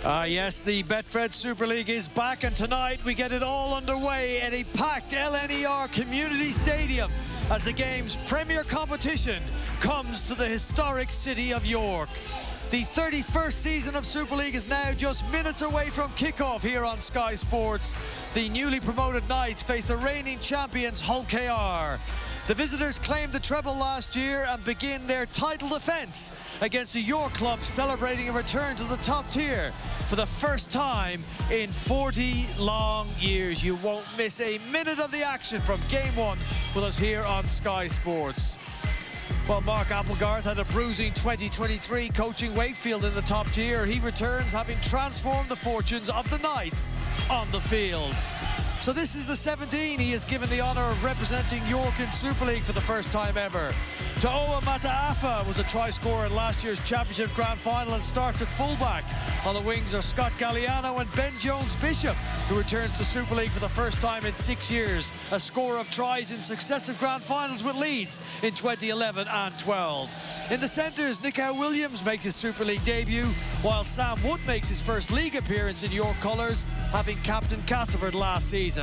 Yes, the Betfred Super League is back, and tonight we get it all underway at a packed LNER Community Stadium as the game's premier competition comes to the historic city of York. The 31st season of Super League is now just minutes away from kickoff here on Sky Sports. The newly promoted Knights face the reigning champions Hull KR. The visitors claimed the treble last year and begin their title defence against a York club celebrating a return to the top tier for the first time in 40 long years. You won't miss a minute of the action from game one with us here on Sky Sports. Well, Mark Applegarth had a bruising 2023 coaching Wakefield in the top tier. He returns having transformed the fortunes of the Knights on the field. So this is the 17 he is given the honour of representing York in Super League for the first time ever. To'oa Mata'afa was a try scorer in last year's Championship Grand Final and starts at fullback. On the wings are Scott Galliano and Ben Jones-Bishop, who returns to Super League for the first time in 6 years. A score of tries in successive Grand Finals with Leeds in 2011 and 12. In the centres, Nico Williams makes his Super League debut, while Sam Wood makes his first league appearance in York colours, having captained Castleford last season.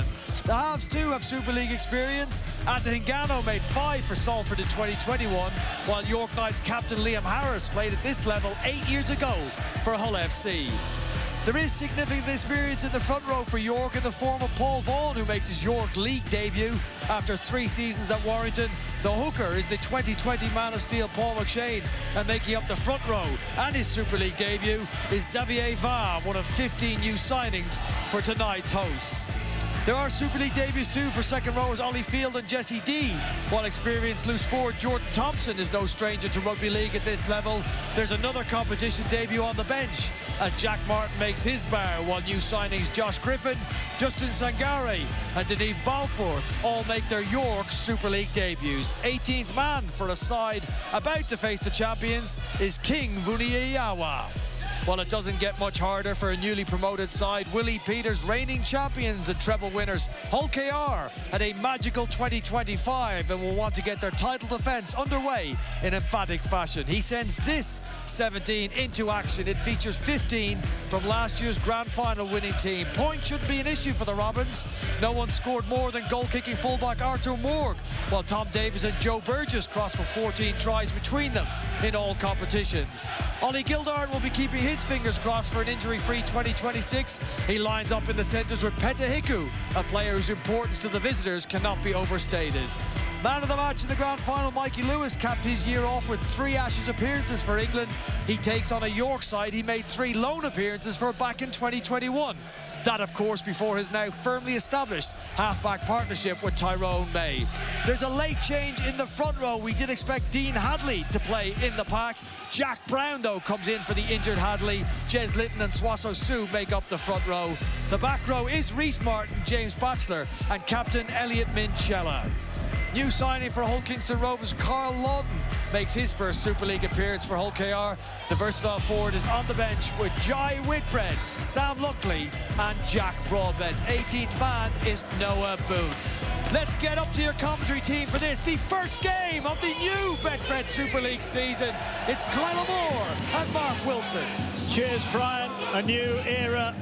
The halves too have Super League experience. Ata Hingano made 5 for Salford in 2021, while York Knights captain Liam Harris played at this level 8 years ago for Hull FC. There is significant experience in the front row for York in the form of Paul Vaughan, who makes his York League debut after 3 seasons at Warrington. The hooker is the 2020 Man of Steel Paul McShane, and making up the front row and his Super League debut is Xavier Va, one of 15 new signings for tonight's hosts. There are Super League debuts too for second rowers Ollie Field and Jesse D, while experienced loose forward Jordan Thompson is no stranger to rugby league at this level. There's another competition debut on the bench as Jack Martin makes his bow, while new signings Josh Griffin, Justin Sangare and Deneve Balforth all make their York Super League debuts. 18th man for a side about to face the champions is King Vuniyayawa. Well, it doesn't get much harder for a newly promoted side. Willie Peters, reigning champions and treble winners, Hull KR at a magical 2025, and will want to get their title defence underway in emphatic fashion. He sends this 17 into action. It features 15 from last year's Grand Final winning team. Points shouldn't be an issue for the Robins. No one scored more than goal-kicking fullback Arthur Morg, while Tom Davis and Joe Burgess crossed for 14 tries between them in all competitions. Ollie Gildart will be keeping his fingers crossed for an injury-free 2026. He lines up in the centres with Peta Hiku, a player whose importance to the visitors cannot be overstated. Man of the match in the Grand Final, Mikey Lewis capped his year off with 3 Ashes appearances for England. He takes on a York side he made 3 loan appearances for back in 2021. That, of course, before his now firmly established half-back partnership with Tyrone May. There's a late change in the front row. We did expect Dean Hadley to play in the pack. Jack Brown, though, comes in for the injured Hadley. Jez Litton and Swasso Sue make up the front row. The back row is Reese Martin, James Batchelor and captain Elliot Minchella. New signing for Hull Kingston Rovers, Carl Lawton, makes his first Super League appearance for Hull KR. The versatile forward is on the bench with Jai Whitbread, Sam Luckley and Jack Broadbent. 18th man is Noah Booth. Let's get up to your commentary team for this, the first game of the new Betfred Super League season. It's Kyle Moore and Mark Wilson. Cheers, Brian. A new era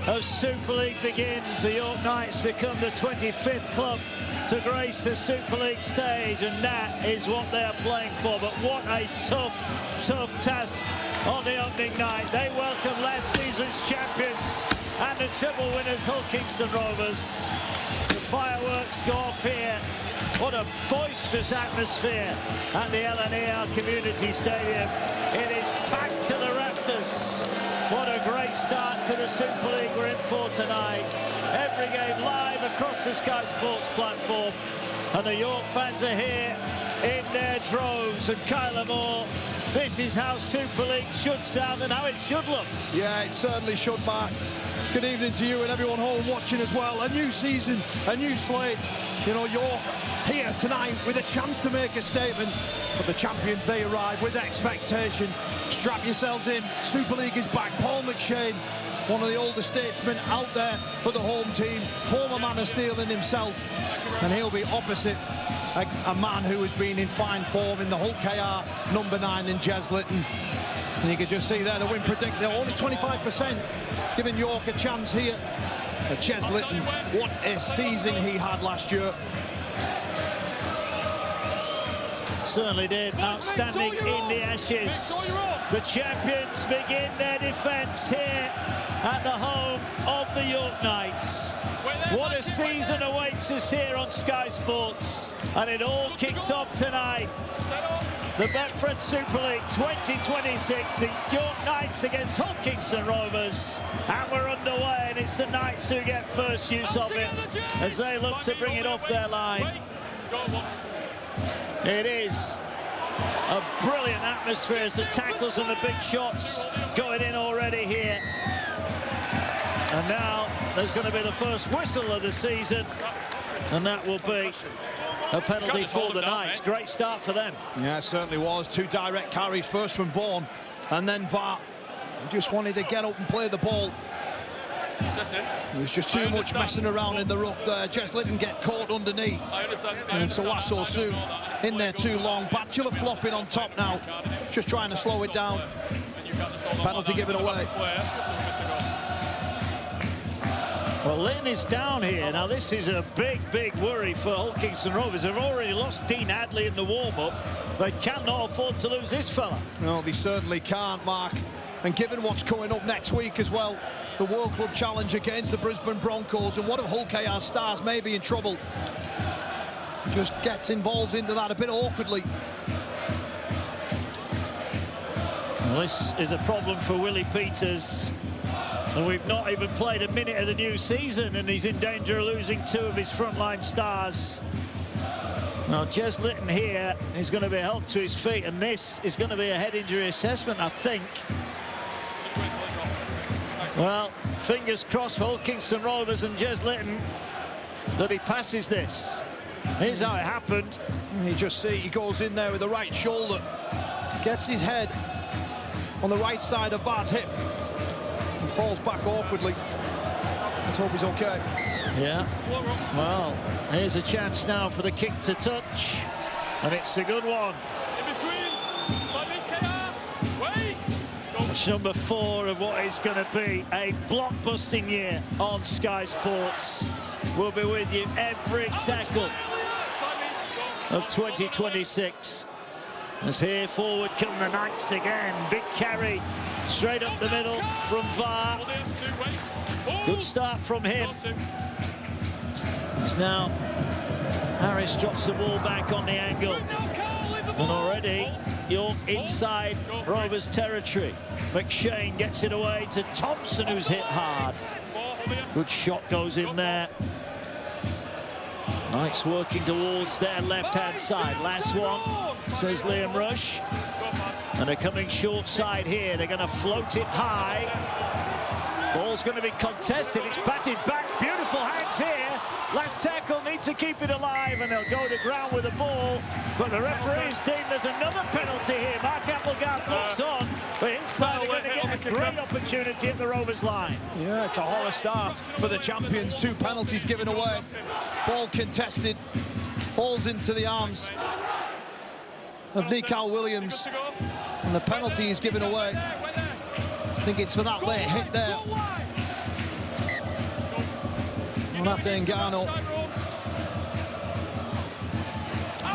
of Super League begins. The York Knights become the 25th club to grace the Super League stage, and that is what they're playing for. But what a tough task on the opening night. They welcome last season's champions and the treble winners, Hull Kingston Rovers. The fireworks go off here. What a boisterous atmosphere at the LNER Community Stadium. It is packed to the rafters. What a great start to the Super League we're in for tonight. Every game live across the Sky Sports platform. And the York fans are here in their droves. And Kyler Moore, this is how Super League should sound and how it should look. Yeah, it certainly should, Mark. Good evening to you and everyone home watching as well. A new season, a new slate. You know, York here tonight with a chance to make a statement. But the champions, they arrive with expectation. Strap yourselves in. Super League is back. Paul McShane one of the older statesmen out there for the home team, former man of steel in himself, and he'll be opposite a man who has been in fine form in the Hull KR number 9 in Jez Litton. And you can just see there the win predictor, only 25%, giving York a chance here. But Jez Litton, what a season he had last year. Certainly did. Outstanding in the Ashes. The champions begin their defence here at the home of the York Knights. What a season awaits us here on Sky Sports, and it all kicks off tonight. The Betfred Super League 2026, the York Knights against Hull Kingston Rovers, and we're underway, and it's the Knights who get first use of it as they look to bring it off their line. It is a brilliant atmosphere as the tackles and the big shots going in already here. And now there's going to be the first whistle of the season, and that will be a penalty for the Knights. Great start for them. Yeah, it certainly was. 2 direct carries, first from Vaughan and then VAR. He just wanted to get up and play the ball. There was just too much messing around in the ruck there. Jez Litton get caught underneath. And Sawaso Su in there too long. Batchelor flopping on top now, just trying to slow it down. Penalty given away. Well, Litton is down here. Now, this is a big, big worry for Hull Kingston Rovers. They've already lost Dean Hadley in the warm-up. They cannot afford to lose this fella. No, they certainly can't, Mark. And given what's coming up next week as well, the World Club Challenge against the Brisbane Broncos, and one of Hull KR stars may be in trouble. Just gets involved into that a bit awkwardly. Well, this is a problem for Willie Peters. And we've not even played a minute of the new season, and he's in danger of losing 2 of his frontline stars. Now, Jez Litton here is going to be helped to his feet, and this is going to be a head injury assessment, I think. Well, fingers crossed for Hull Kingston Rovers and Jez Litton that he passes this. Here's how it happened. You just see he goes in there with the right shoulder, gets his head on the right side of VAR's hip, and falls back awkwardly. Let's hope he's okay. Yeah. Well, here's a chance now for the kick to touch, and it's a good one. It's number 4 of what is going to be a blockbusting year on Sky Sports. We'll be with you every tackle of 2026. As here forward come the Knights again. Big carry straight up the middle from VAR. Good start from him. As now Harris drops the ball back on the angle. And already York inside Rovers territory. McShane gets it away to Thompson, who's hit hard. Good shot goes in there. Knights working towards their left-hand side. Last one, says Liam Rush. And they're coming short side here. They're going to float it high. Ball's going to be contested. It's batted back. Beautiful hands here. Last tackle, need to keep it alive, and they'll go to ground with the ball. But the referee's deemed there's another penalty here. Mark Applegarth looks on. But inside, they're going to get a great opportunity at the Rovers line. Yeah, it's a horror start for the champions. 2 penalties given away. Ball contested. Falls into the arms of Nico Williams. And the penalty is given away. I think it's for that late hit there. Mate Ngannou.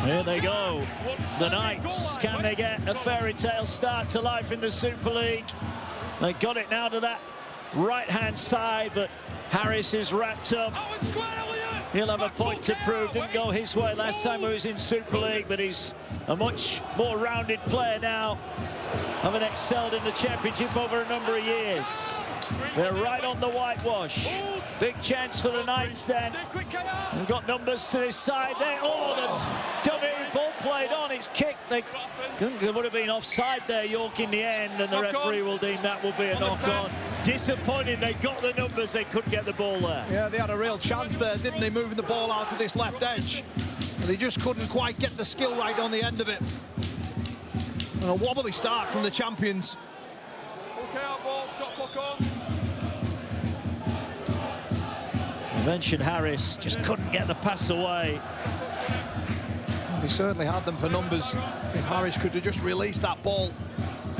Here they go. The Knights, can they get a fairy tale start to life in the Super League? They got it now to that right-hand side, but Harris is wrapped up. He'll have a point to prove. Didn't go his way last time he was in Super League, but he's a much more rounded player now, having excelled in the Championship over a number of years. They're right on the whitewash. Big chance for the Knights then. We've got numbers to this side there. Oh, the dummy ball played on. It's kicked. They would have been offside there, York, in the end, and the referee will deem that will be a knock-on. Disappointing. They got the numbers. They couldn't get the ball there. Yeah, they had a real chance there, didn't they, moving the ball out to this left edge. And they just couldn't quite get the skill right on the end of it. And a wobbly start from the champions. Okay, our ball, shot clock on. mentioned Harris, just couldn't get the pass away. He certainly had them for numbers. If Harris could have just released that ball.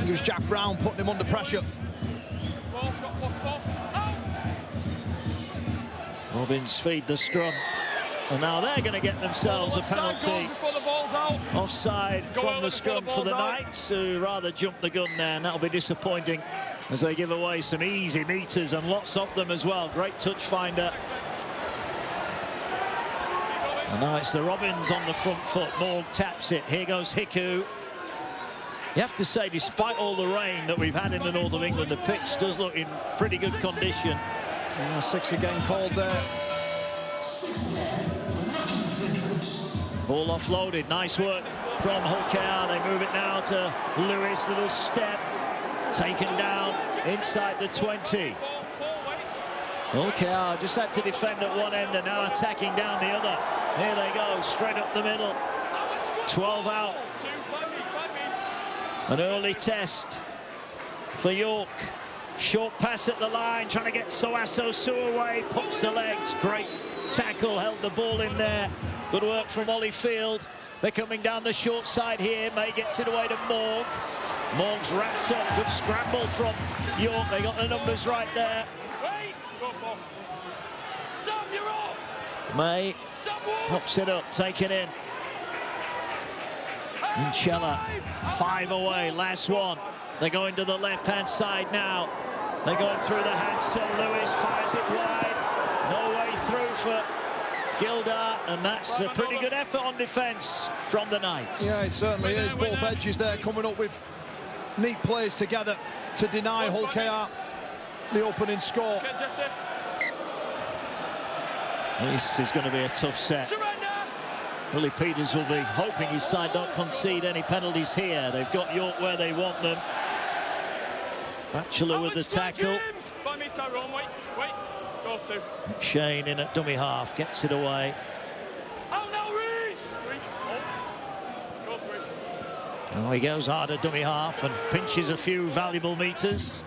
It was Jack Brown putting him under pressure. Robins feed the scrum. And now they're going to get themselves a penalty. Offside from the scrum for the Knights, who rather jumped the gun there, and that'll be disappointing as they give away some easy meters, and lots of them as well. Great touch finder. And now it's the Robins on the front foot. Morg taps it. Here goes Hiku. You have to say, despite all the rain that we've had in the north of England, the pitch does look in pretty good condition. Yeah, 6 again called there. Ball offloaded. Nice work from Hulkea. They move it now to Lewis. Little step. Taken down inside the 20. Hulkea just had to defend at one end and now attacking down the other. Here they go, straight up the middle. 12 out. An early test for York. Short pass at the line, trying to get Soaso Su away. Pumps the legs. Great tackle, held the ball in there. Good work from Ollie Field. They're coming down the short side here. May gets it away to Morg. Morg's wrapped up. Good scramble from York. They got the numbers right there. May pops it up, take it in. Incella, 5 away, last one. They're going to the left-hand side now. They're going through the hands to Lewis, fires it wide. No way through for Gildart, and that's a pretty good effort on defence from the Knights. Yeah, it certainly is. Both edges there coming up with neat plays together to deny Hulkea the opening score. This is going to be a tough set. Willie Peters will be hoping his side don't concede any penalties here. They've got York where they want them. Batchelor with the tackle. Shane in at dummy half, gets it away. Oh, he goes hard at dummy half and pinches a few valuable meters.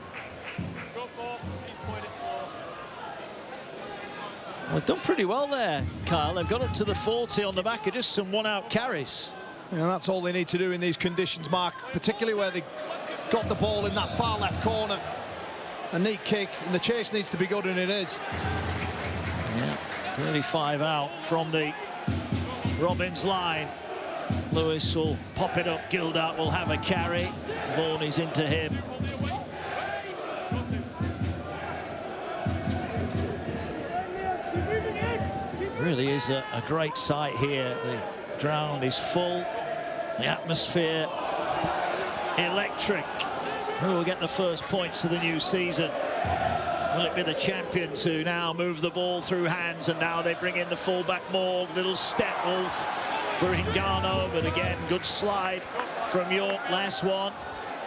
Well, they've done pretty well there, Kyle. They've got up to the 40 on the back of just some one-out carries. Yeah, that's all they need to do in these conditions, Mark, particularly where they got the ball in that far left corner. A neat kick, and the chase needs to be good, and it is. Yeah, 35 out from the Robins line. Lewis will pop it up. Gildart will have a carry. Vaughan is into him. Really is a great sight here. The ground is full, the atmosphere electric. Who will get the first points of the new season? Will it be the champions who now move the ball through hands, and now they bring in the fullback Morg? Little step for Hingano, but again, good slide from York. Last one.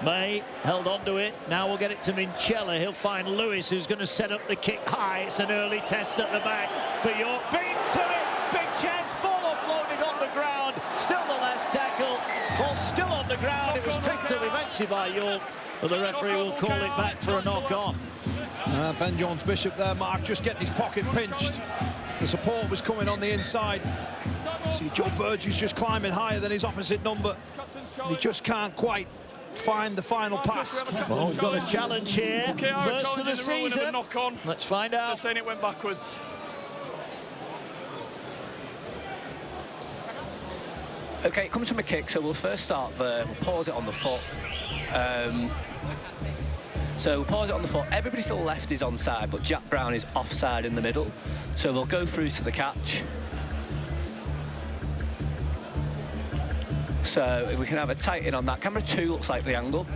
May held on to it. Now we'll get it to Minchella. He'll find Lewis, who's going to set up the kick high. It's an early test at the back for York. Beat to it. Big chance. Ball offloaded on the ground. Still the last tackle. Ball still on the ground. It was picked up eventually by York, but the referee will call it back for a knock-on. Ben Jones-Bishop there, Mark, just getting his pocket pinched. The support was coming on the inside. See, Joe Burgess just climbing higher than his opposite number. He just can't quite find the final pass. Well, we've got a challenge here. First of the season. Let's find out. Saying it went backwards. Okay, it comes from a kick, so we'll first start there. We'll pause it on the foot. So we'll pause it on the foot. Everybody to the left is onside, but Jack Brown is offside in the middle. So we'll go through to the catch. So if we can have a tight in on that. Camera 2 looks like the angle.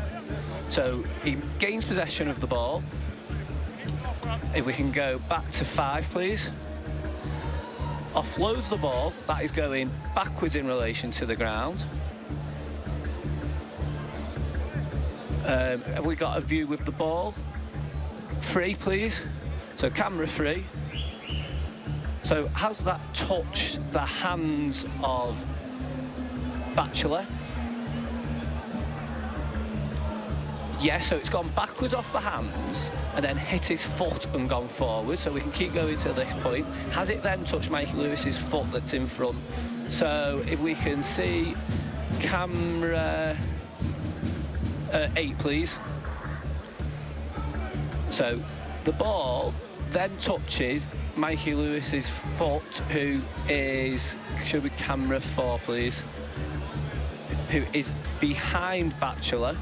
So he gains possession of the ball. If we can go back to 5, please. Offloads the ball. That is going backwards in relation to the ground. Have we got a view with the ball? 3, please. So camera 3. So has that touched the hands of Batchelor? Yeah, so it's gone backwards off the hands and then hit his foot and gone forward, so we can keep going to this point. Has it then touched Mikey Lewis's foot that's in front? So if we can see camera 8, please. So the ball then touches Mikey Lewis's foot, who is, should we camera 4, please, who is behind Batchelor.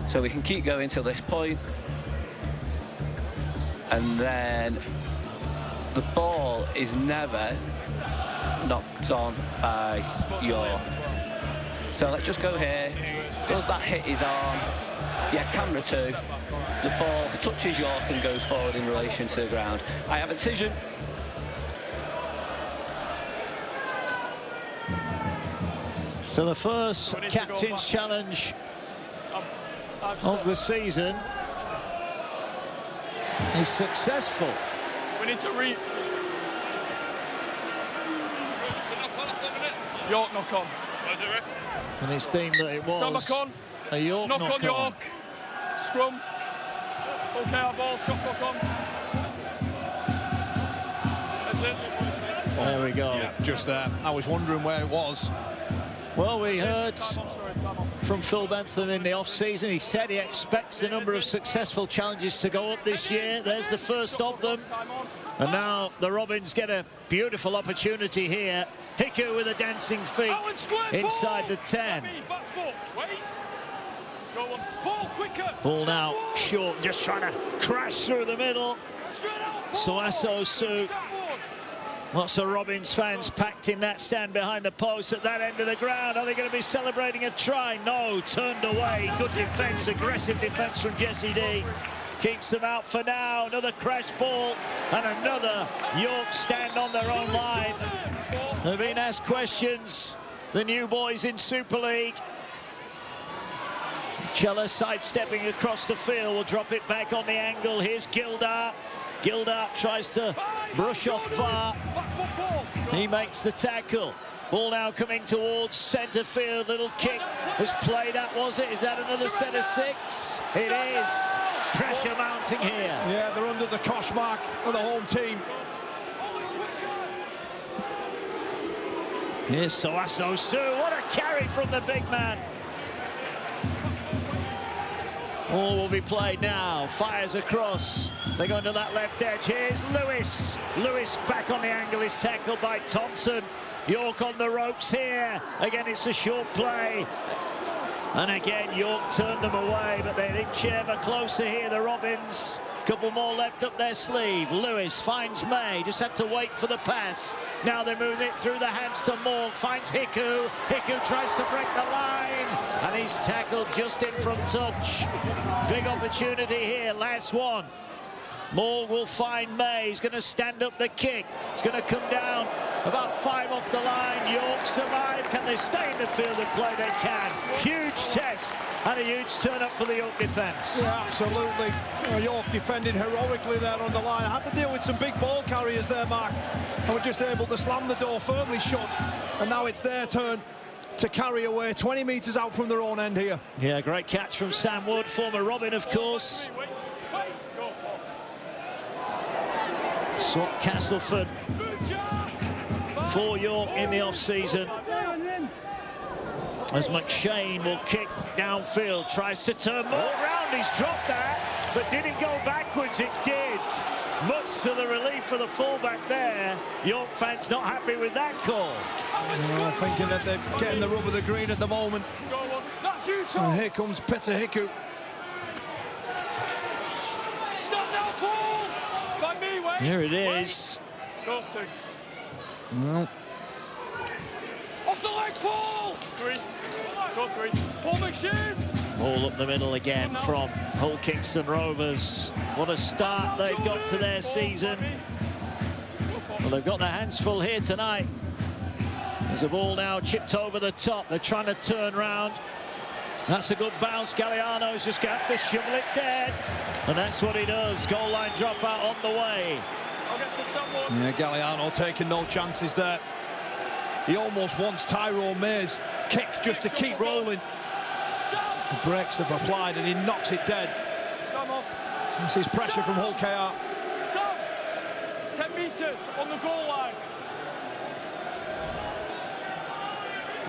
So we can keep going till this point. And then the ball is never knocked on by York. So let's just go here. Does that hit his arm? Yeah, camera 2. The ball touches York and goes forward in relation to the ground. I have a decision. So the first captain's challenge of the season is successful. We need to read. York knock on. And it's deemed that it was a York knock on. York. Scrum. Okay, our ball, shot knock on. That's it. There we go. Yeah, just there. I was wondering where it was. Well, we heard from Phil Bentham in the off-season. He said he expects the number of successful challenges to go up this year. There's the first of them. And now the Robins get a beautiful opportunity here. Hiku with a dancing feet inside the 10. Ball now short, just trying to crash through the middle. Suaso Su. Lots of Robins fans packed in that stand behind the post at that end of the ground. Are they going to be celebrating a try? No, turned away. Good defence, aggressive defence from Jesse D. Keeps them out for now. Another crash ball and another York stand on their own line. They've been asked questions, the new boys in Super League. Chella sidestepping across the field, will drop it back on the angle. Here's Gildart. Gildart tries to brush off VAR. He makes the tackle. Ball now coming towards centre field. Little kick was played at, was it? Is that another set of 6? It is. Pressure mounting here. Yeah, they're under the cosh mark of the home team. Here's Suaso Su. What a carry from the big man. All will be played now. Fires across. They go into that left edge. Here's Lewis. Lewis back on the angle. Is tackled by Thompson. York on the ropes here. Again, it's a short play. And again, York turned them away, but they're inching ever closer here, the Robins. Couple more left up their sleeve. Lewis finds May, just had to wait for the pass. Now they're moving it through the hands to Morg, finds Hiku. Hiku tries to break the line, and he's tackled just in from touch. Big opportunity here, last one. Morg will find May, he's going to stand up the kick. It's going to come down about 5 off the line. York survive. Can they stay in the field and play? They can. Huge test and a huge turn up for the York defence. Yeah, absolutely. York defending heroically there on the line. Had to deal with some big ball carriers there, Mark, and were just able to slam the door firmly shut. And now it's their turn to carry away 20 metres out from their own end here. Yeah, great catch from Sam Wood, former Robin, of course. Swat Castleford for York in the off-season. As McShane will kick downfield, tries to turn more round. He's dropped that, but did it go backwards? It did. Much to the relief of the fullback there. York fans not happy with that call. Thinking that they're getting the rub of the green at the moment. And here comes Peter Hiku. Here it is. Go to. No. Off the leg, Paul! 3. Go 3. Paul McShane! Ball up the middle again from Hull Kingston Rovers. What a start they've got to their season. Well, they've got their hands full here tonight. There's a ball now chipped over the top. They're trying to turn round. That's a good bounce. Galliano's just got to shovel it dead. And that's what he does. Goal line dropout on the way. Yeah, Galliano taking no chances there. He almost wants Tyrone May's kick just to keep rolling. The brakes have applied and he knocks it dead. Time off. This is pressure from Hull KR. Stop. 10 metres on the goal line.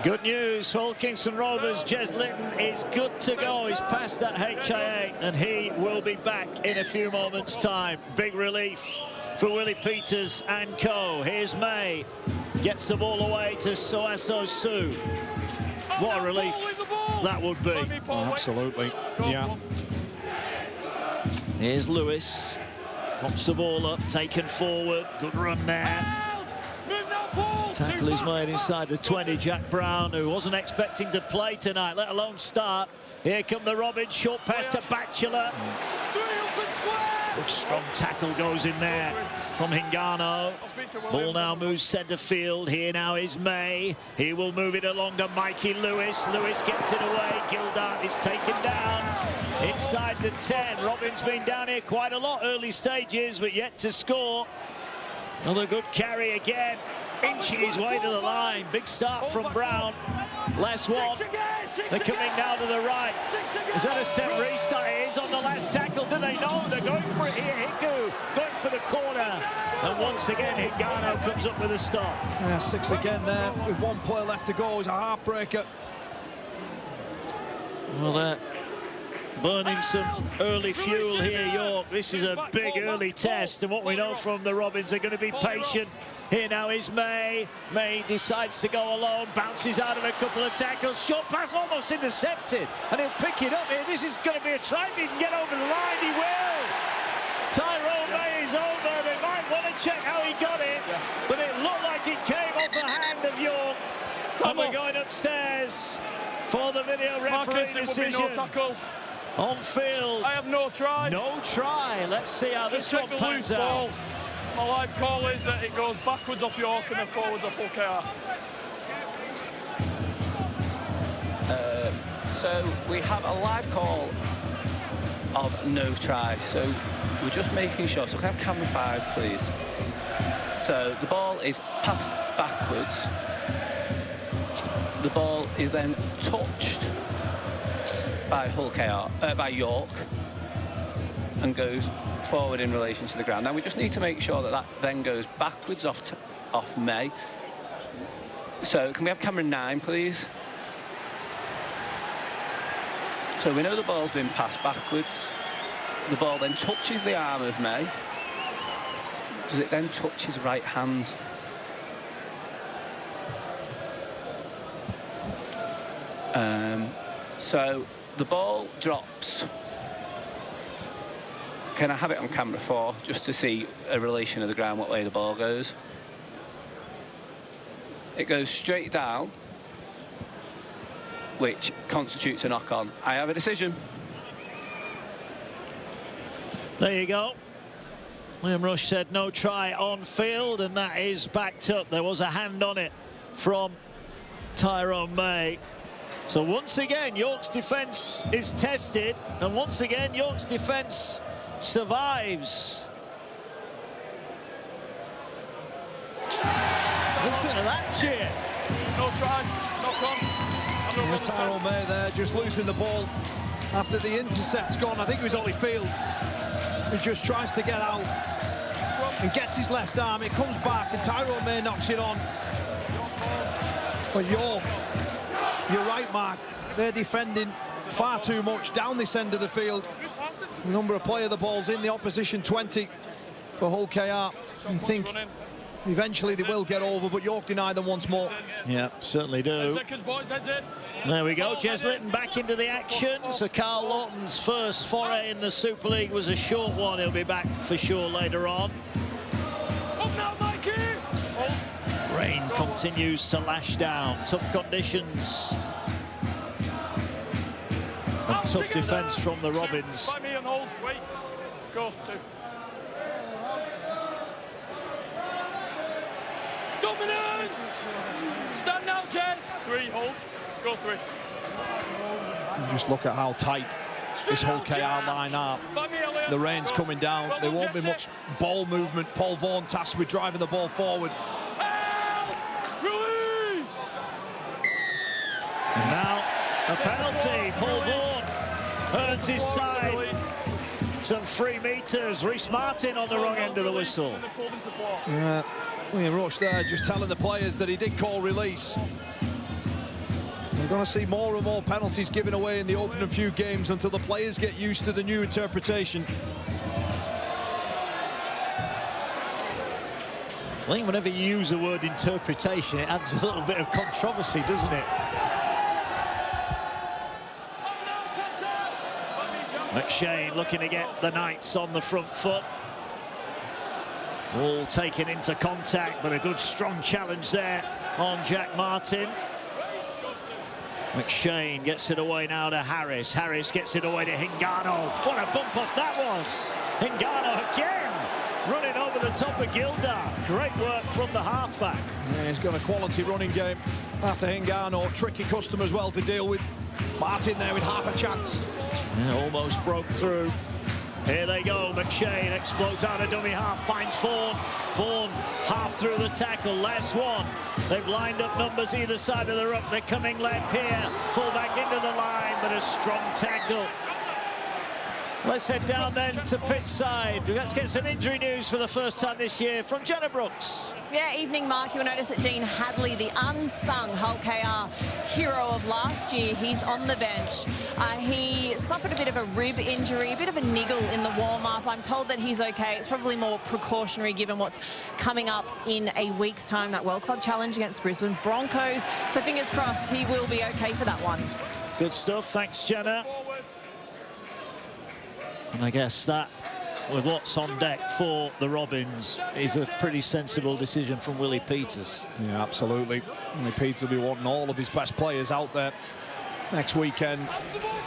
Good news for Kingston Rovers. Jez Litton is good to go. He's passed that HIA and he will be back in a few moments' time. Big relief for Willie Peters and co. Here's May. Gets the ball away to Soaso Su. What a relief that would be. Oh, absolutely. Yeah. Here's Lewis. Pops the ball up, taken forward. Good run there. Tackle is made inside the 20. Jack Brown, who wasn't expecting to play tonight, let alone start. Here come the Robins. Short pass to Batchelor. Good strong tackle goes in there from Hingano. Ball now moves centre field. Here now is May. He will move it along to Mikey Lewis. Lewis gets it away. Gildart is taken down inside the 10. Robins been down here quite a lot early stages, but yet to score. Another good carry again. Inching his way to the line. Big start from Brown. Last one. They're coming now to the right. Is that a set restart? It is on the last tackle. Do they know? They're going for it here. Hiku going for the corner. And once again, Hingano comes up with a stop. Yeah, 6 again there with 1 player left to go. It's a heartbreaker. Well, they're burning some early fuel here, York. This is a big early test, and what we know from the Robins, they're going to be patient. Here now is May. May decides to go alone, bounces out of a couple of tackles. Short pass almost intercepted, and he'll pick it up here. This is going to be a try. If he can get over the line, he will. Tyrone May is over. They might want to check how he got it, but it looked like it came off the hand of York. And we're going upstairs for the video referee decision. No tackle. On field. I have no try. No try. Let's see how this one pans out. My live call is that it goes backwards off York and then forwards off Hull KR. So we have a live call of no try. So we're just making sure. So can I have camera 5, please? So the ball is passed backwards. The ball is then touched by Hull KR, by York, and goes forward in relation to the ground. Now we just need to make sure that that then goes backwards off May. So can we have camera 9, please? So we know the ball's been passed backwards. The ball then touches the arm of May. Does it then touch his right hand? So the ball drops. Can I have it on camera 4 just to see a relation of the ground, what way the ball goes? It goes straight down, which constitutes a knock-on. I have a decision. There you go. Liam Rush said no try on field, and that is backed up. There was a hand on it from Tyrone May. So once again, York's defence is tested, and once again, York's defence survives. Listen to that cheer. No try, knock on. Tyrone May there, just losing the ball after the intercept's gone. I think it was Holyfield who just tries to get out and gets his left arm. It comes back, and Tyrone May knocks it on. But York, you're right, Mark. They're defending far too much down this end of the field. The number of player the ball's in the opposition 20 for Hull KR. You think eventually they will get over, but York deny them once more. Yeah, certainly do. 10 seconds, boys, heads in. There we go. Jez Litton back into the action. So Carl Lawton's first foray in the Super League was a short one. He'll be back for sure later on. Up now, Mikey! Rain continues to lash down. Tough conditions. And tough defence from the Robins. By me and hold. Wait. Go. 2. Dominant! Stand now, Jez. 3, hold. Go 3. You just look at how tight this Hull KR line are. The rain's coming down. There won't be much ball movement. Paul Vaughan tasked with driving the ball forward. Release! And now a A penalty. Paul Vaughan earns his side. Some 3 meters. Reece Martin on the wrong end of the whistle. Yeah, William Rush there just telling the players that he did call release. We're going to see more and more penalties given away in the opening few games until the players get used to the new interpretation. I think whenever you use the word interpretation, it adds a little bit of controversy, doesn't it? McShane looking to get the Knights on the front foot. All taken into contact, but a good strong challenge there on Jack Martin. McShane gets it away now to Harris. Harris gets it away to Hingano. What a bump off that was. Hingano again, running over the top of Gildar. Great work from the halfback. Yeah, he's got a quality running game. After Hingano, tricky customer as well to deal with. Martin there with half a chance. Yeah, almost broke through. Here they go. McShane explodes out of dummy half, finds Vaughan. Vaughan half through the tackle. Last one. They've lined up numbers either side of the ruck. They're coming left here. Full back into the line, but a strong tackle. Let's head down then to pitch side. Let's get some injury news for the first time this year from Jenna Brooks. Yeah, evening, Mark. You'll notice that Dean Hadley, the unsung Hull KR hero of last year, he's on the bench. He suffered a bit of a rib injury, a bit of a niggle in the warm-up. I'm told that he's okay. It's probably more precautionary given what's coming up in a week's time, that World Club Challenge against Brisbane Broncos. So fingers crossed he will be okay for that one. Good stuff. Thanks, Jenna. And I guess that, with what's on deck for the Robins, is a pretty sensible decision from Willie Peters. Yeah, absolutely. Willie Peters will be wanting all of his best players out there next weekend.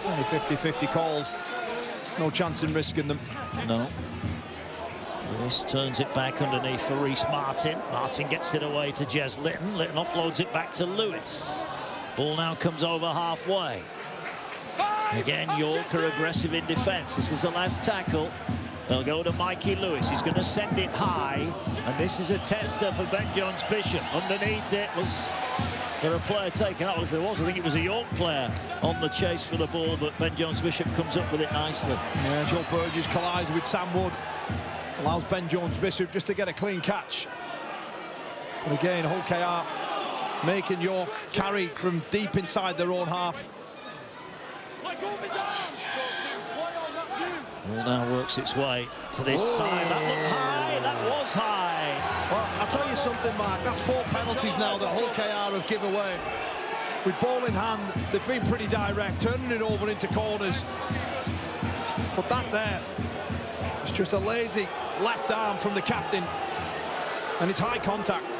Only 50-50 calls. No chance in risking them. No. Lewis turns it back underneath for Reece Martin. Martin gets it away to Jez Litton. Litton offloads it back to Lewis. Ball now comes over halfway. Again, York are aggressive in defence. This is the last tackle. They'll go to Mikey Lewis. He's going to send it high. And this is a tester for Ben Jones-Bishop. Underneath it was there a player taken out. If there was, I think it was a York player on the chase for the ball. But Ben Jones-Bishop comes up with it nicely. Yeah, Joe Burgess collides with Sam Wood. Allows Ben Jones-Bishop just to get a clean catch. And again, Hull KR making York carry from deep inside their own half. Ball now works its way to this side. That looked high. That was high. Well, I'll tell you something, Mark. That's 4 penalties now that Hull KR have given away. With ball in hand, they've been pretty direct, turning it over into corners. But that there, it's just a lazy left arm from the captain. And it's high contact.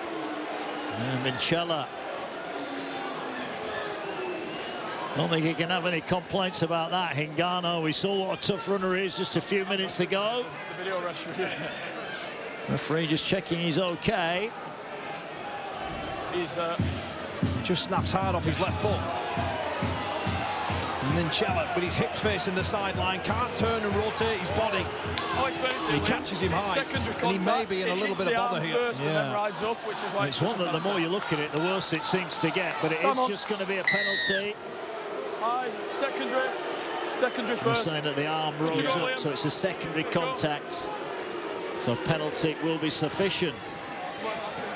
And Minchella. I don't think he can have any complaints about that. Hingano, we saw what a tough runner he is just a few minutes ago. The video referee. Referee just checking he's okay. He's He just snaps hard off his left foot. And Minchella, with his hips facing the sideline, can't turn and rotate his body. He catches him high, and he may be in a little bit of bother here. And then rides up, which is why It's one that the more you look at it, the worse it seems to get. But it is just going to be a penalty. High, secondary I'm first. saying that the arm rose up, so it's a secondary contact. So a penalty will be sufficient.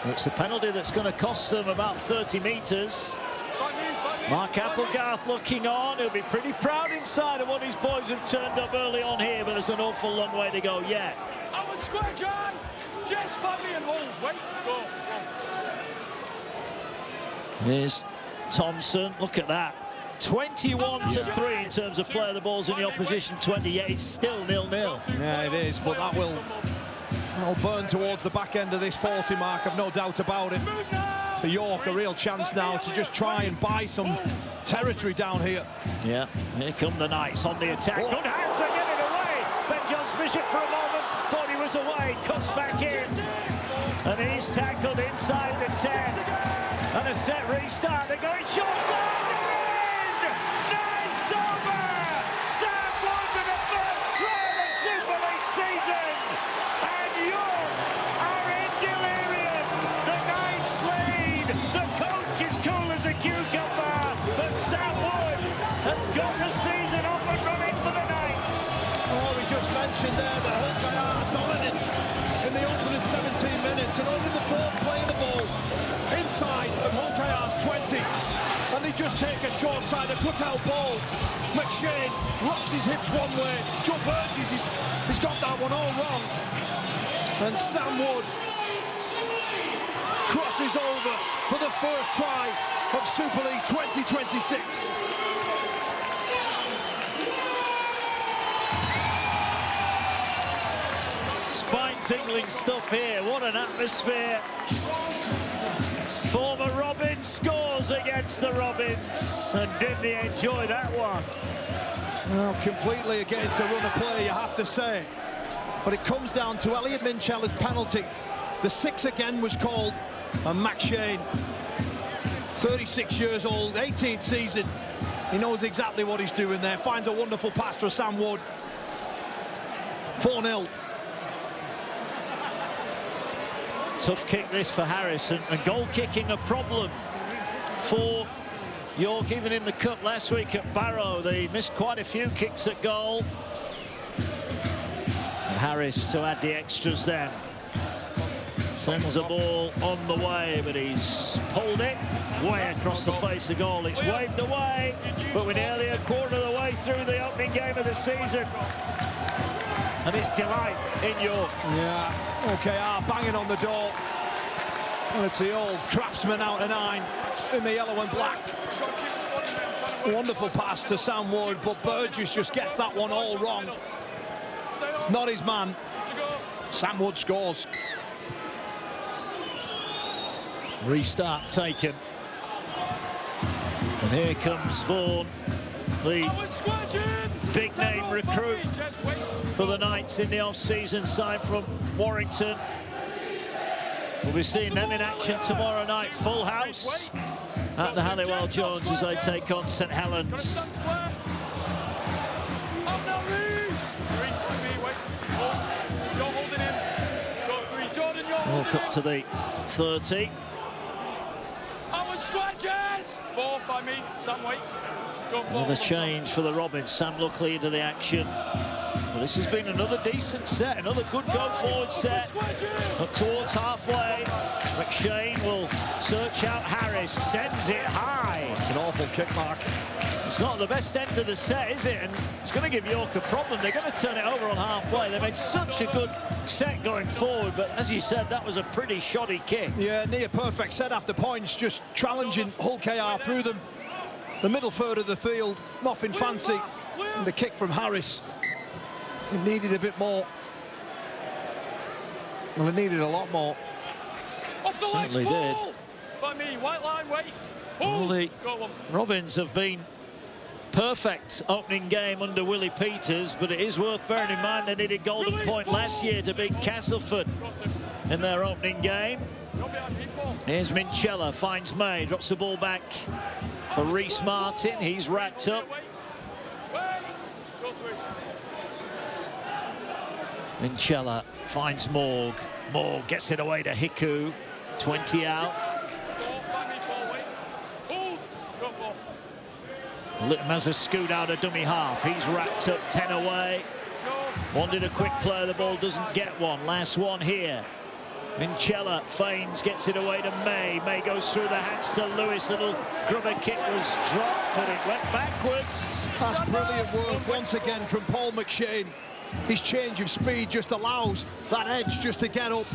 It's a penalty that's going to cost them about 30 metres. Mark Applegarth looking on. He'll be pretty proud inside of what his boys have turned up early on here, but there's an awful long way to go yet. Our square, John. Just Fabi and hold. Wait, go. Here's Thompson. Look at that. 21-3 in terms of play of the balls in the opposition 20, yet it's still 0-0. Yeah, it is, but that'll burn towards the back end of this 40 mark, I've no doubt about it. For York, a real chance now to just try and buy some territory down here. Yeah, here come the Knights on the attack. Good hands are getting away. Ben Jones-Bishop for a moment thought he was away, cuts back in. And he's tackled inside the 10. And a set restart. They're going short side. Season, and York are in delirium. The Knights lead. The coach is cool as a cucumber, but Sam Wood Robinson only the fourth playing the ball inside of Hull KR's 20. And they just take a short side, a cut-out ball. McShane rocks his hips one way. Joe Burgess, he's got that one all wrong. And Sam Wood crosses over for the first try of Super League 2026. Spine-tingling stuff here. What an atmosphere. Former Robins scores against the Robins. And didn't he enjoy that one? Well, completely against the run of play, you have to say. But it comes down to Elliot Minchella's penalty. The 6 again was called. And McShane, 36 years old, 18th season. He knows exactly what he's doing there. Finds a wonderful pass for Sam Wood. 4-0. Tough kick this for Harris, and goal kicking a problem for York, even in the cup last week at Barrow. They missed quite a few kicks at goal. And Harris to add the extras then. Sends a ball on the way, but he's pulled it way across the face of goal. It's waved away, but we're nearly a quarter of the way through the opening game of the season. And it's delight in York. Yeah, OKR banging on the door. And it's the old Craftsman out of 9 in the yellow and black. Wonderful pass to Sam Wood, but Burgess just gets that one all wrong. It's not his man. Sam Wood scores. Restart taken. And here comes Vaughan, the big name recruit for the Knights in the off-season side from Warrington. We'll be seeing them in action tomorrow night. Full house at the Halliwell Jones as they take on St Helens. Walk up to the 30. Another change for the Robins. Sam Luckley into the action. Well, this has been another decent set, another good go-forward set. Up towards halfway. McShane will search out Harris, sends it high. It's an awful kick, Mark. It's not the best end of the set, is it? And it's going to give York a problem. They're going to turn it over on halfway. They made such a good set going forward, but as you said, that was a pretty shoddy kick. Yeah, near perfect set after points, just challenging Hull KR through them. The middle third of the field, nothing fancy. And the kick from Harris. It needed a bit more. Well, it needed a lot more. Certainly did. Well, the Robins have been perfect opening game under Willie Peters, but it is worth bearing in mind they needed Golden Point last year to beat Castleford in their opening game. Here's Minchella, finds May, drops the ball back for Reece Martin. He's wrapped up. Minchella finds Morg. Morg gets it away to Hiku. 20 out. Litton has a scoot out of dummy half. He's wrapped up 10 away. Wanted a quick play, the ball doesn't get one. Last one here. Minchella feigns, gets it away to May. May goes through the hands to Lewis. Little grubber kick was dropped, but it went backwards. That's brilliant work once again from Paul McShane. His change of speed just allows that edge just to get up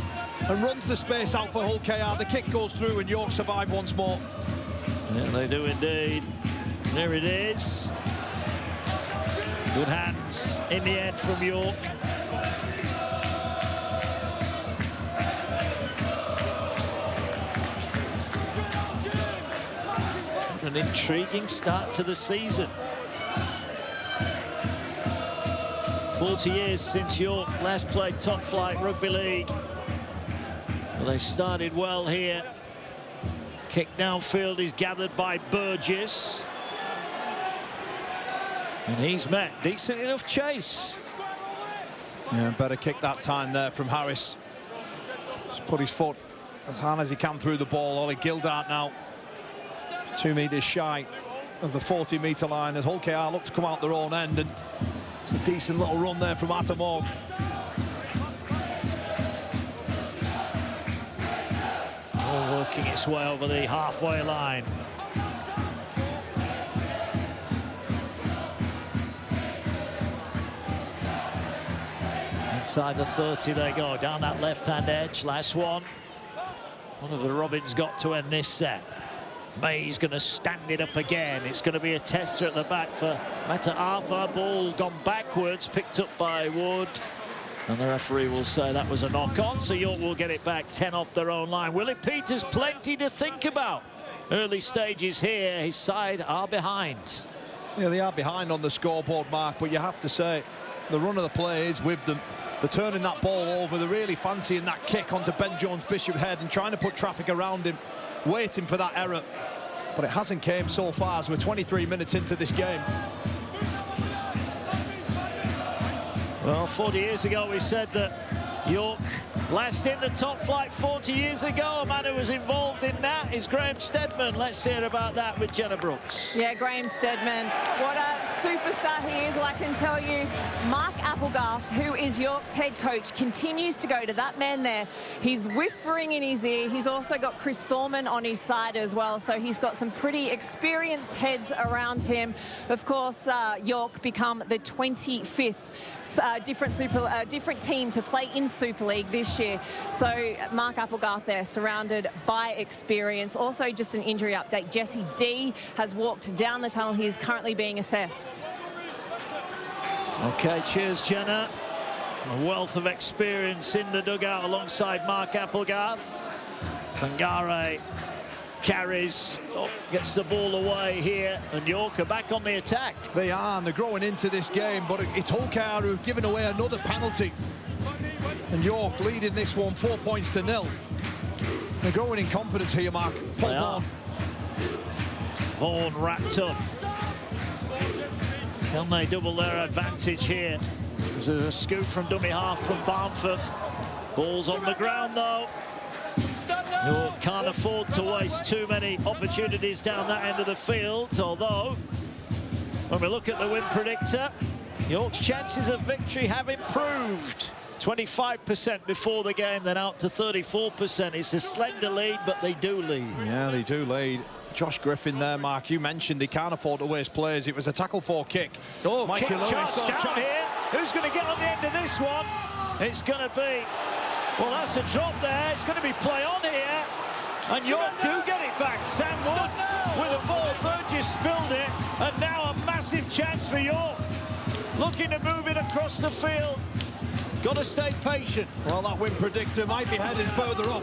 and runs the space out for Hull KR. The kick goes through and York survive once more. Yeah, they do indeed. There it is. Good hands in the end from York. An intriguing start to the season. 40 years since York last played top flight rugby league. Well, they've started well here. Kick downfield is gathered by Burgess. And he's met decent enough chase. Yeah, better kick that time there from Harris. Just put his foot as hard as he can through the ball. Ollie Gildart now 2 metres shy of the 40-metre line as Hull KR look to come out their own end, and it's a decent little run there from Atamog. working its way over the halfway line. Inside the 30 they go, down that left-hand edge, last one. One of the Robins got to end this set. May's going to stand it up again. It's going to be a tester at the back for Meta Arthur. Ball gone backwards, picked up by Wood. And the referee will say that was a knock-on, so York will get it back 10 off their own line. Willie Peters, plenty to think about. Early stages here, his side are behind. Yeah, they are behind on the scoreboard, Mark, but you have to say the run of the play is with them. They're turning that ball over. They're really fancying that kick onto Ben Jones-Bishop's head and trying to put traffic around him, waiting for that error. But it hasn't came so far as we're 23 minutes into this game. Well, 40 years ago we said that York last in the top flight 40 years ago. A man who was involved in that is Graham Steadman. Let's hear about that with Jenna Brooks. Yeah, Graham Steadman, what a superstar he is. Well, I can tell you, Mark Applegarth, who is York's head coach, continues to go to that man there. He's whispering in his ear. He's also got Chris Thorman on his side as well, so he's got some pretty experienced heads around him. Of course, York become the 25th different team to play in Super League this year. So Mark Applegarth there, surrounded by experience. Also, just an injury update, Jesse D has walked down the tunnel. He is currently being assessed. Okay, cheers, Jenna. A wealth of experience in the dugout alongside Mark Applegarth. Sangare carries, gets the ball away here, and York are back on the attack. They are, and they're growing into this game, but it's Hullkayar who've given away another penalty. And York leading this one 4 points to 0. They're growing in confidence here, Mark. Paul Vaughan. Vaughan wrapped up. Can they double their advantage here? There's a scoop from dummy half from Barnforth. Ball's on the ground though. York can't afford to waste too many opportunities down that end of the field, although when we look at the win predictor, York's chances of victory have improved. 25% before the game, then out to 34%. It's a slender lead, but they do lead. Yeah, they do lead. Josh Griffin there, Mark, you mentioned he can't afford to waste players. It was a tackle for kick. Oh, Mikey kick Lewis down here. Who's going to get on the end of this one? It's going to be, well, that's a drop there. It's going to be play on here. And York do get it back. Sam Wood with a ball. Burgess spilled it. And now a massive chance for York. Looking to move it across the field. Got to stay patient. Well, that win predictor might be headed further up.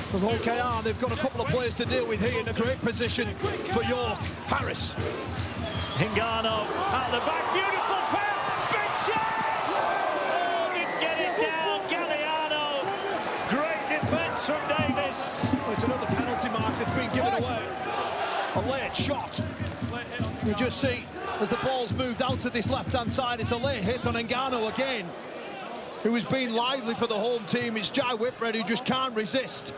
From Hullkayar, they've got a couple of players to deal with here in a great position for York. Harris. Hingano out the back. Beautiful pass. Big chance. Oh, didn't get it down. Galliano. Great defence from Davis. Well, it's another penalty mark that's been given away. A late shot. You just see as the ball's moved out to this left-hand side, it's a late hit on Hingano again, who has been lively for the home team. It's Jai Whitbread who just can't resist.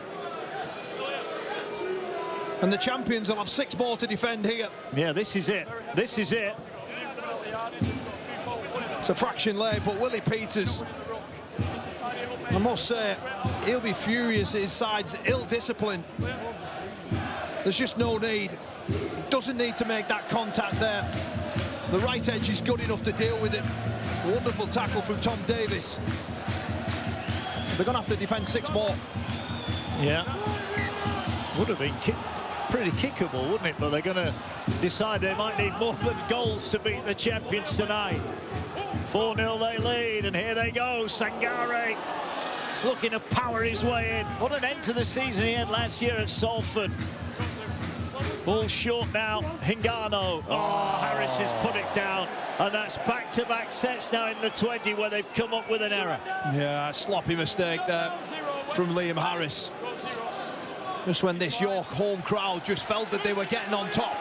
And the champions will have 6 more to defend here. Yeah, this is it. This is it. It's a fraction late, but Willie Peters, I must say, he'll be furious. His side's ill-disciplined. There's just no need. He doesn't need to make that contact there. The right edge is good enough to deal with it. Wonderful tackle from Tom Davis. They're going to have to defend 6 more. Yeah. Would have been pretty kickable, wouldn't it? But they're going to decide they might need more than goals to beat the champions tonight. 4-0 they lead, and here they go. Sangare looking to power his way in. What an end to the season he had last year at Salford. Ball short now. Hingano. Oh, Harris has put it down. And that's back-to-back sets now in the 20 where they've come up with an error. Yeah, sloppy mistake there from Liam Harris. Just when this York home crowd just felt that they were getting on top.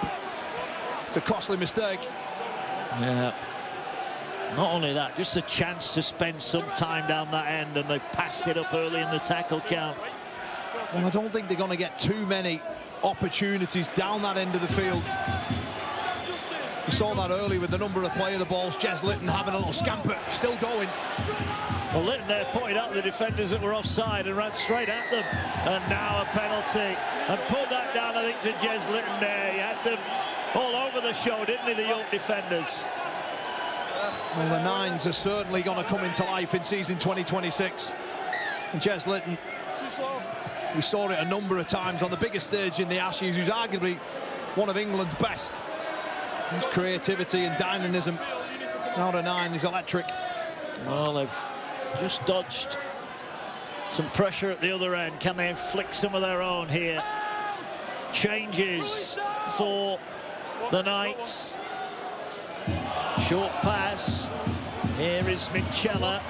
It's a costly mistake. Yeah. Not only that, just a chance to spend some time down that end, and they've passed it up early in the tackle count. Well, I don't think they're going to get too many opportunities down that end of the field. We saw that early with the number of play of the balls. Jez Litton having a little scamper, still going. Well, Lytton there pointed out the defenders that were offside and ran straight at them. And now a penalty. And pulled that down, I think, to Jez Lytton there. He had them all over the show, didn't he, the York defenders? Well, the nines are certainly going to come into life in season 2026. And Jez Lytton, we saw it a number of times on the biggest stage in the Ashes, who's arguably one of England's best. His creativity and dynamism out of nine is electric. Well, they've just dodged some pressure at the other end. Can they inflict some of their own here? Changes for the Knights. Short pass. Here is Minchella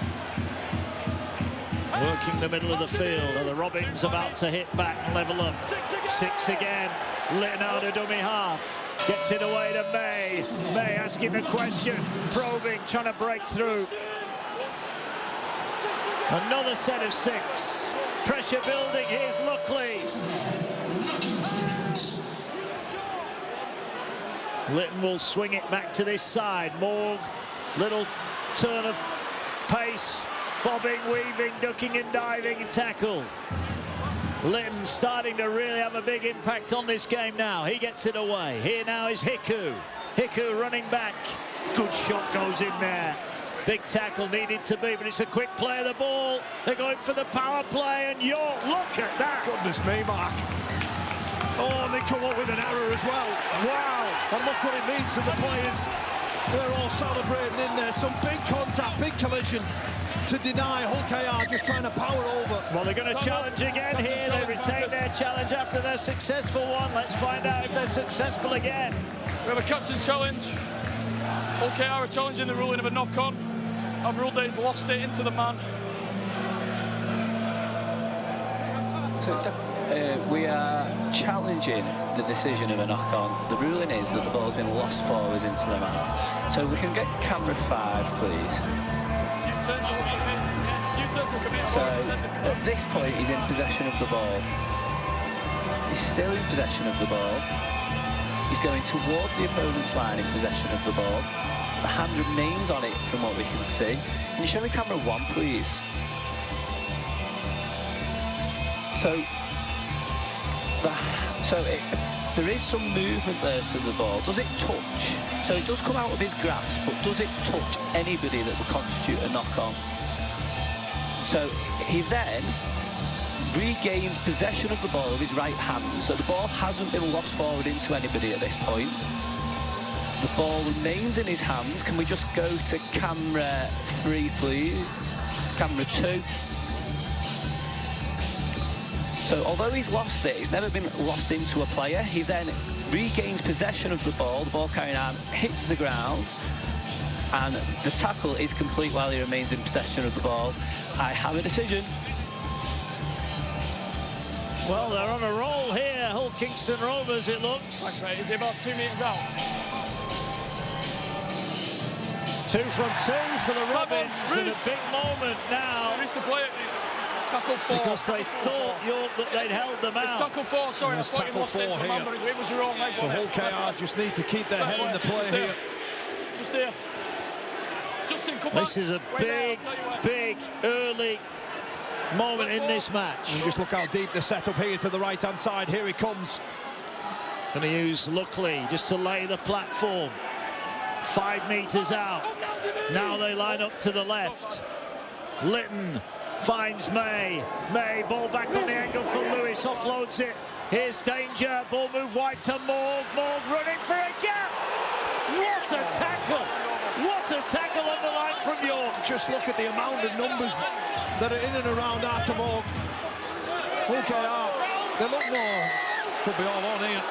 working the middle of the field. Are the Robins about to hit back and level up? 6 again. Lytton out of dummy half. Gets it away to May. May asking the question, probing, trying to break through. Another set of 6. Pressure building. Here's Luckley. Lytton will swing it back to this side. Morg, little turn of pace. Bobbing, weaving, ducking and diving and tackle. Lytton starting to really have a big impact on this game now. He gets it away. Here now is Hiku. Hiku running back. Good shot goes in there. Big tackle needed to be, but it's a quick play of the ball. They're going for the power play, and York, look at that. Goodness me, Mark. Oh, and they come up with an error as well. Wow. And look what it means to the players. They're all celebrating in there. Some big contact, big collision to deny Hull KR just trying to power over. Well, they're going to challenge again here. They retain their challenge after their successful one. Let's find out if they're successful again. We have a captain's challenge. Hull KR are challenging the ruling of a knock-on. I've ruled that he's lost it into the man. So we are challenging the decision of a knock-on. The ruling is that the ball's been lost forwards into the man. So we can get camera 5, please. So at this point, he's in possession of the ball. He's still in possession of the ball. He's going towards the opponent's line in possession of the ball. The hand remains on it from what we can see. Can you show me camera 1, please? There is some movement there to the ball. Does it touch? So it does come out of his grasp, but does it touch anybody that would constitute a knock-on? So he then regains possession of the ball with his right hand. So the ball hasn't been lost forward into anybody at this point. The ball remains in his hands. Can we just go to camera 3, please? Camera 2. So although he's lost it, it's never been lost into a player. He then regains possession of the ball carrying arm hits the ground, and the tackle is complete while he remains in possession of the ball. I have a decision. Well, they're on a roll here, Hull Kingston Rovers, it looks. Thanks, mate. Is he about 2 metres out? 2 from 2 for the Robins, and a big moment now. Tackle 4. Because they thought York that they'd held them out. It's tackle 4, sorry, I thought you lost it, remember, it was your own leg. So Hull KR just need to keep their head in the play here. Just here. Justin, come This is a big, early moment in this match. And just look how deep the set up here to the right-hand side. Here he comes. Going to use Luckley just to lay the platform. 5 metres out. Now they line up to the left. Lytton finds May. May, ball back on the angle for Lewis, offloads it. Here's danger, ball move wide to Morg. Morg running for a gap. What a tackle. What a tackle on the line from York. Just look at the amount of numbers that are in and around Artur Morg. Hull KR, they look more, could be all on here.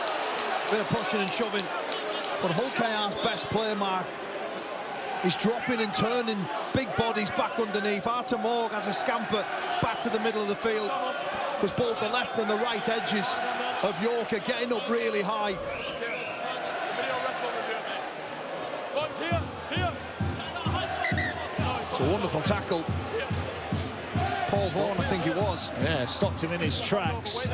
Bit of pushing and shoving. But Hull KR's best player, Mark, he's dropping and turning big bodies back underneath. Artur Morg has a scamper back to the middle of the field, because both the left and the right edges of York are getting up really high. It's a wonderful tackle. Paul Vaughan, I think it was. Yeah, stopped him in his tracks.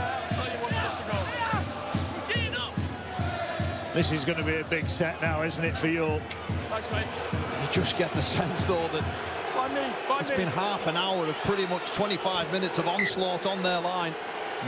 This is going to be a big set now, isn't it, for York? Thanks, mate. You just get the sense, though, that It's been half an hour of pretty much 25 minutes of onslaught on their line.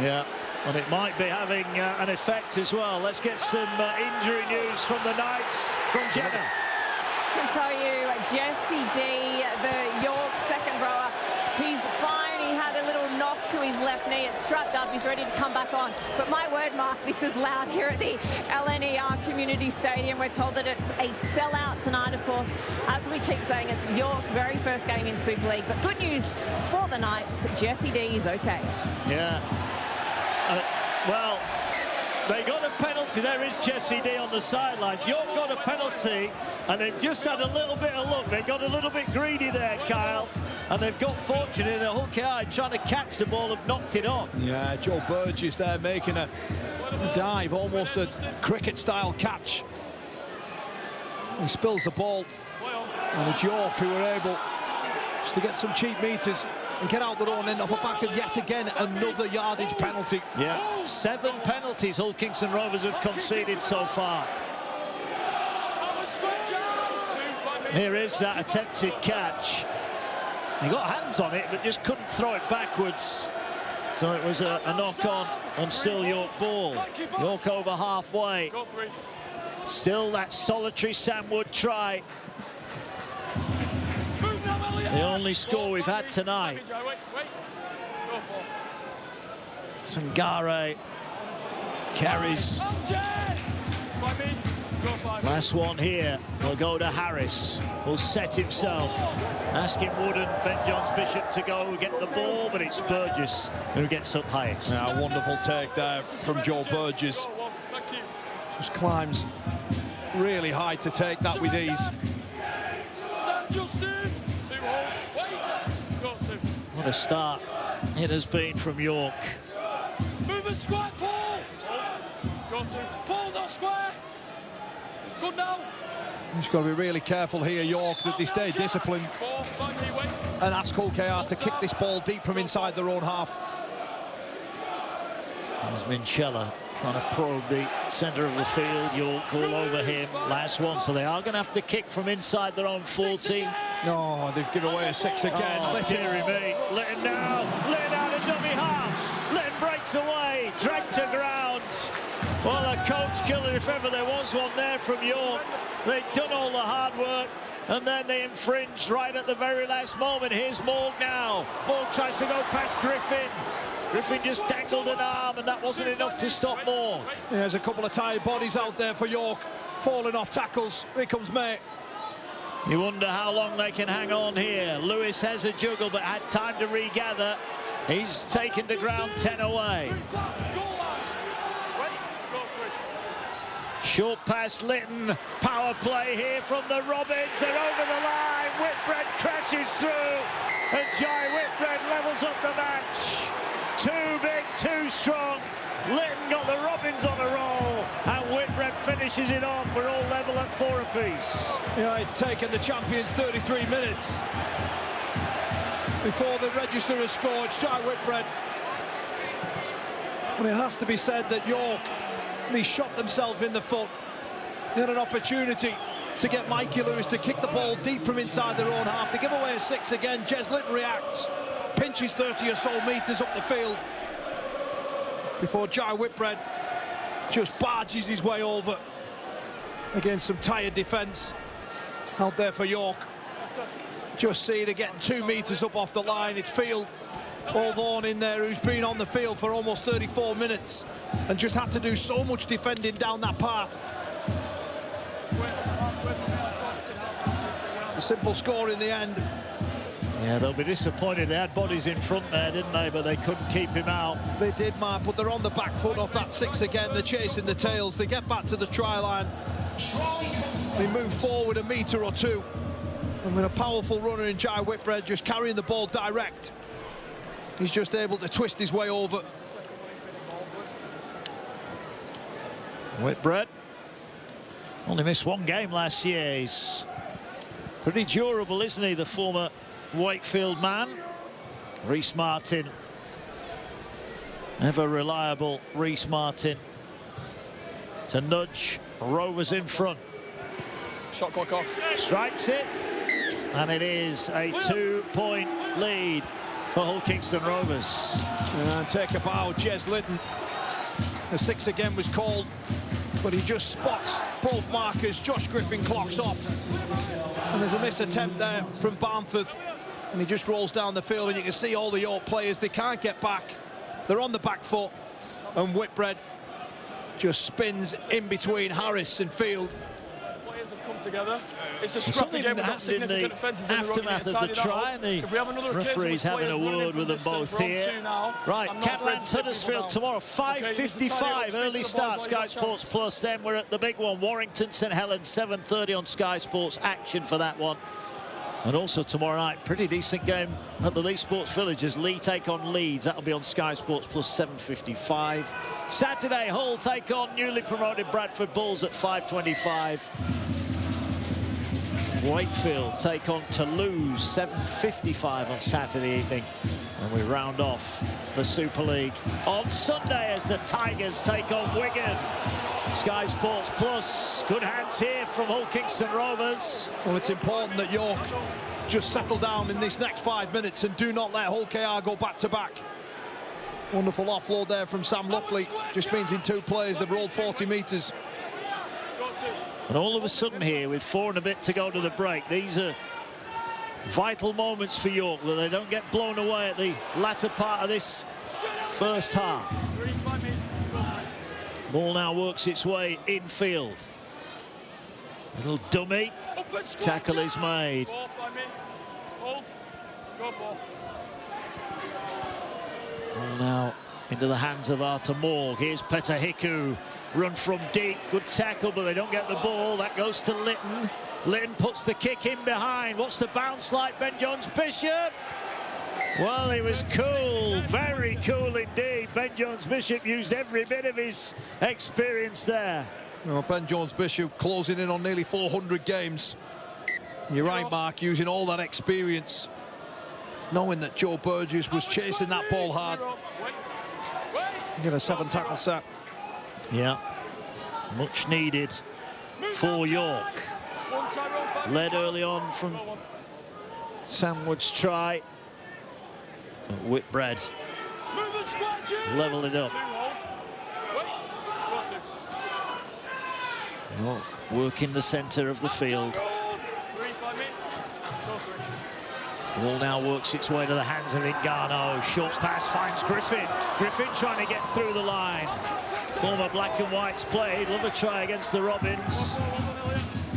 Yeah, and it might be having an effect as well. Let's get some injury news from the Knights from Jenna. I can tell you, Jesse D, the York second rower, he's fine. He had a little knock to his left knee. It's strapped up. He's ready to come back on. But my word, Mark, this is loud here at the LNER Community Stadium. We're told that it's a sellout tonight, of course. As we keep saying, it's York's very first game in Super League. But good news for the Knights, Jesse D is okay. Yeah. Well, they got a penalty. There is Jesse D on the sidelines. York got a penalty, and they've just had a little bit of luck. They got a little bit greedy there, Kyle, and they've got fortunate in a hook eye trying to catch the ball, have knocked it on. Yeah, Joe Burgess there making a dive, almost a cricket-style catch. He spills the ball, and it's York who were able just to get some cheap meters and get out their own end off the back of yet again another yardage penalty. Yeah, 7 penalties Hull Kingston Rovers have conceded so far. Here is that attempted catch. He got hands on it, but just couldn't throw it backwards. So it was a knock-on and still York ball. York over halfway. Still that solitary Sam Wood try. The only score we've had tonight. Sangare carries. Last one here will go to Harris. Will set himself. Asking Wood and Ben Johns Bishop to go get the ball, but it's Burgess who gets up highest. Yeah, wonderful take there from Joe Burgess. Just climbs really high to take that with ease. What a start it has been from York. Move and square, Paul. Got to Paul, not square. Good now. You've got to be really careful here, York, that they stay disciplined and ask Hull KR to kick this ball deep from inside their own half. There's Minchella trying to probe the centre of the field. York all over him. Last one, so they are going to have to kick from inside their own 40. No, they've given away a 6 again. Oh, dearie me. Lytton now. Lytton out of dummy half. Lytton breaks away. Dragged to ground. Well, a coach killer, if ever there was one there from York. They'd done all the hard work, and then they infringed right at the very last moment. Here's Morg now. Morg tries to go past Griffin. Griffin just dangled an arm, and that wasn't enough to stop Morg. There's a couple of tired bodies out there for York, falling off tackles. Here comes May. You wonder how long they can hang on here. Lewis has a juggle, but had time to regather. He's taken the ground 10 away. Short pass, Lytton. Power play here from the Robins. They're over the line. Whitbread crashes through. And Jai Whitbread levels up the match. Too big, too strong. Lytton got the Robins on a roll. And Whitbread finishes it off. We're all level at 4 apiece. Yeah, it's taken the champions 33 minutes before the register has scored. Jai Whitbread. And it has to be said that York, they shot themselves in the foot. They had an opportunity to get Mikey Lewis to kick the ball deep from inside their own half. They give away a 6 again. Jez Lytton reacts, pinches 30 or so metres up the field before Jai Whitbread just barges his way over against some tired defence out there for York. Just see they're getting 2 metres up off the line. It's Field Vaughan in there, who's been on the field for almost 34 minutes and just had to do so much defending down that part. It's a simple score in the end. Yeah, they'll be disappointed. They had bodies in front there, didn't they? But they couldn't keep him out. They did, Mark, but they're on the back foot off that 6 again. They're chasing the tails. They get back to the try line. They move forward a metre or 2. And with a powerful runner in Jai Whitbread just carrying the ball direct, he's just able to twist his way over. Whitbread only missed 1 game last year. He's pretty durable, isn't he, the former Wakefield man? Reece Martin, ever reliable Reece Martin to nudge Rovers in front. Shot clock off. Strikes it. And it is a 2-point lead for Hull Kingston Rovers. And take a bow, Jez Litton. The 6 again was called, but he just spots both markers. Josh Griffin clocks off. And there's a miss attempt there from Barnford. And he just rolls down the field, and you can see all the York players, they can't get back. They're on the back foot. And Whitbread just spins in between Harris and Field. Players have come together. It's a scrappy game. We've got significant offences in the aftermath of the try, and the referee's having a word with them both here. Right, Catalans Huddersfield tomorrow, 5:55 early start, Sky Sports Plus. Then we're at the big one, Warrington St Helens, 7:30 on Sky Sports Action for that one. And also tomorrow night, pretty decent game at the Lee Sports Village as Lee take on Leeds. That'll be on Sky Sports Plus, 7:55. Saturday, Hull take on newly promoted Bradford Bulls at 5:25. Wakefield take on Toulouse, 7:55 on Saturday evening. And we round off the Super League on Sunday as the Tigers take on Wigan. Sky Sports Plus, good hands here from Hull Kingston Rovers. Well, it's important that York just settle down in this next 5 minutes and do not let Hull KR go back-to-back. Wonderful offload there from Sam Luckley. Just means in 2 plays they've rolled 40 metres. And all of a sudden here, with 4 and a bit to go to the break, these are vital moments for York, that they don't get blown away at the latter part of this first half. Ball now works its way infield. Little dummy. Tackle is made. Ball now into the hands of Artur Morg. Here's Petter Hiku. Run from deep. Good tackle, but they don't get the ball. That goes to Litton. Litton puts the kick in behind. What's the bounce like, Ben Jones-Bishop? Well, he was cool, very cool indeed. Ben Jones-Bishop used every bit of his experience there. Well, Ben Jones-Bishop closing in on nearly 400 games. You're right, Mark, using all that experience, knowing that Joe Burgess was chasing that ball hard. Get a 7-tackle set. Yeah, much needed for York. Led early on from Sam Wood's try. But Whitbread leveled it up. York working the centre of the field. Ball now works its way to the hands of Ngannou. Short pass finds Griffin. Griffin trying to get through the line. Former Black and Whites played. Love a try against the Robins.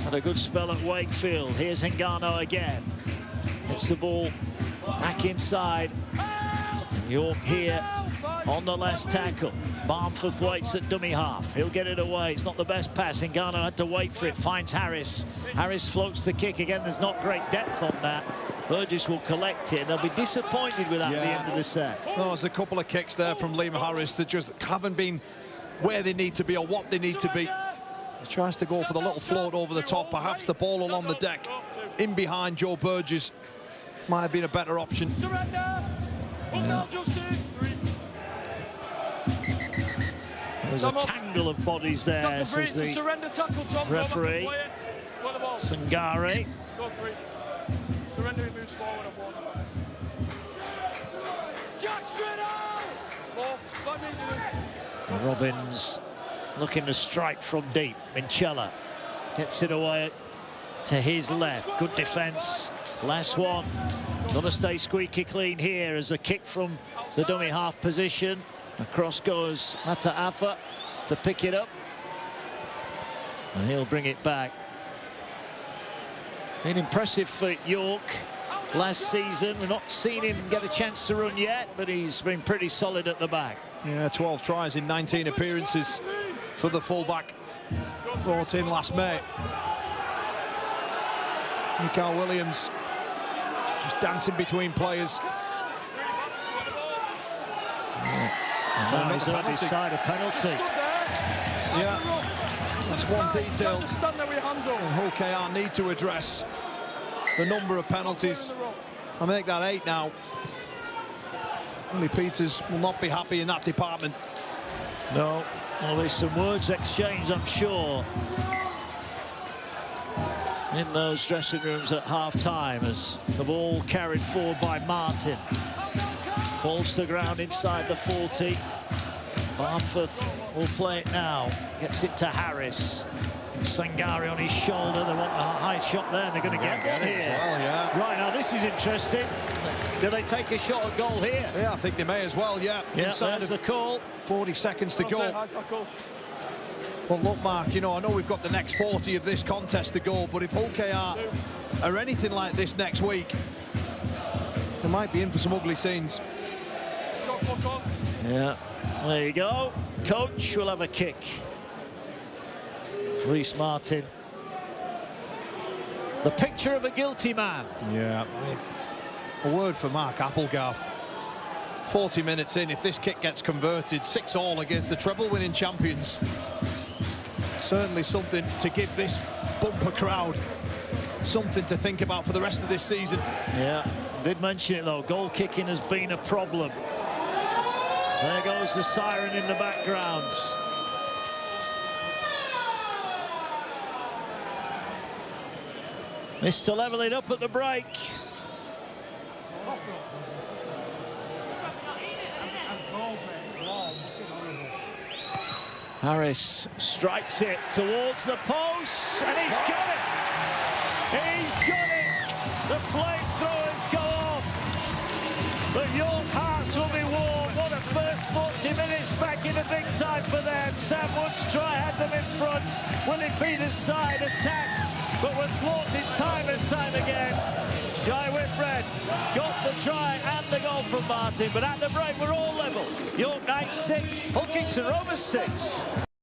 Had a good spell at Wakefield. Here's Ngannou again. It's the ball back inside. York here on the last tackle. Barnforth waits at dummy half. He'll get it away. It's not the best pass. Ngannou had to wait for it. Finds Harris. Harris floats the kick again. There's not great depth on that. Burgess will collect it. They'll be disappointed with that at the end of the set. No, there's a couple of kicks there from Liam Harris that just haven't been where they need to be or what they need to be. He tries to go for the little float over the top. Perhaps the ball along the deck in behind Joe Burgess might have been a better option. Yeah. There's a tangle of bodies there, says the referee. Sangare. Surrender, he moves forward and one. Jack straight out! 5 minutes. Robbins looking to strike from deep. Minchella gets it away to his left. Good defence. Last one. Got to stay squeaky clean here as a kick from the dummy half position. Across goes Mataafa to pick it up. And he'll bring it back. Been impressive for York last season. We've not seen him get a chance to run yet, but he's been pretty solid at the back. Yeah, 12 tries in 19 appearances for the fullback. Brought in last May. Mikael Williams just dancing between players. And now he's on his side, a penalty. Yeah. That's one detail Hull KR need to address. The number of penalties. I make that 8 now. Willie Peters will not be happy in that department. No, well, there's some words exchanged, I'm sure. in those dressing rooms at half-time as the ball carried forward by Martin. Falls to the ground inside the 40. Barnforth will play it now. Gets it to Harris. Sangari on his shoulder. They want a high shot there. They're going to get one here. Well, yeah. Right, now this is interesting. Do they take a shot at goal here? Yeah, I think they may as well, yeah. Inside of the the call. 40 seconds to go. Well, look, Mark, you know, I know we've got the next 40 of this contest to go, but if Hull KR are anything like this next week, they might be in for some ugly scenes. Shot clock on. Yeah, there you go. Coach will have a kick. Reece Martin. The picture of a guilty man. Yeah, a word for Mark Applegarth. 40 minutes in, if this kick gets converted, 6-all against the treble-winning champions. Certainly something to give this bumper crowd something to think about for the rest of this season. Yeah, did mention it though, goal kicking has been a problem. There goes the siren in the background. Missed to level it up at the break. Harris strikes it towards the post, and he's got it! He's got it! The flamethrowers go off! The York hearts will be warm. What a first 40 minutes back in the big time for them. Sam Woods had them in front. Willie Peters' side attacked, but were thwarted time and time again. Jai Whitbread got the try and the goal from Martin, but at the break we're all level. York Knights 6, Hull Kingston Rovers 6.